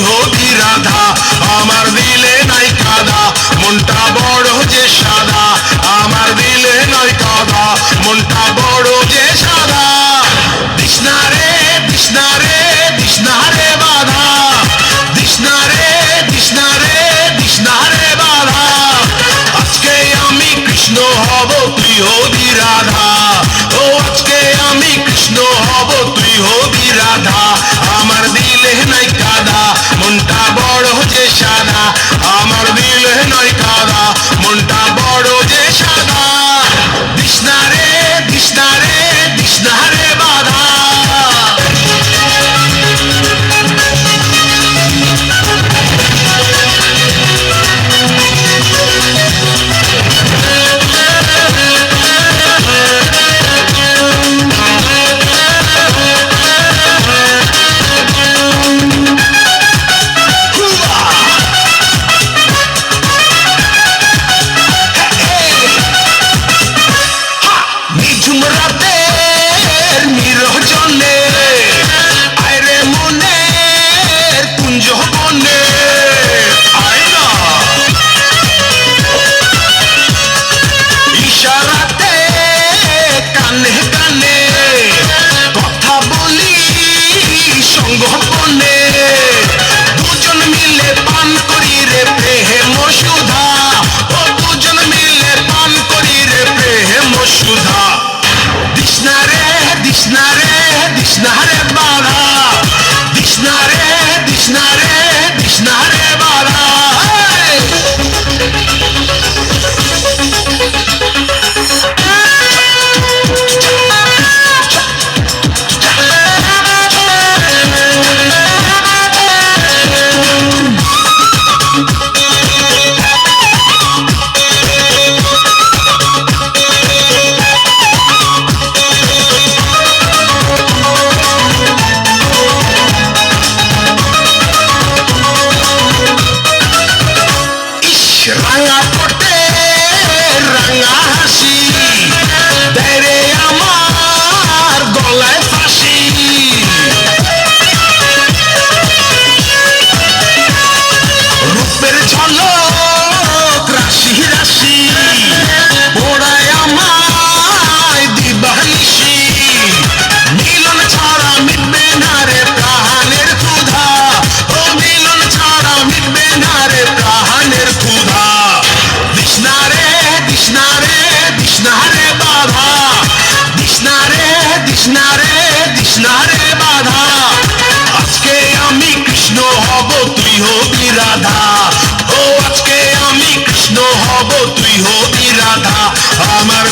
হবি রাধা, আমার দিলে নাই কাদা, মনটা বড় যে সাদা, আমার দিলে নাই কাদা, মনটা বড় যে সাদা। দিশনা রে দিশনা রে দিশনা রে বাধা, দিশনা রে দিশনা রে দিশনা রে বাধা, আজকে আমি কৃষ্ণ হব তুই হবি রাধা, ও আজকে আমি কৃষ্ণ হব তুই হবি রাধা, আমার দিলে নাই কাদা, মনটা বড় যে সাদা, আমার দিলে নাই কাদা, মনটা বড় যে সাদা। দিশনা রে দিশনা রে দিশনা রে বাধা। নিঝুম রাতের নিরজনে আয়রে মনের কুঞ্জ বনে, আয় না ইশারাতে কানে কানে কথা বলি সঙ্গোপনে, দুজন মিলে পান করি রে প্রেম সুধা, ও দুজন মিলে পান করি রে প্রেম সুধা। দিশনা রে দিশনা রে দিশনা রে বাধা, দিশনা রে দিশনা রে দিশনা রে বাধা। রাঙা ঠোঁটে রাঙা হাসি দেয় রে আমার গলায় ফাঁসি, রূপের ঝলক রাশি রাশি পোড়ায় আমায় দিবানিশি, মিলন ছাড়া মিটবে না রে প্রাণের ক্ষুধা, ও মিলন ছাড়া মিটবে না রে প্রাণের ক্ষুধা। দিশনা রে দিশনা রে দিশনা রে বাধা, দিশনা রে দিশনা রে দিশনা রে বাধা, আজকে আমি কৃষ্ণ হব তুই হবি রাধা, ও আজকে আমি কৃষ্ণ হব তুই হবি রাধা, আমার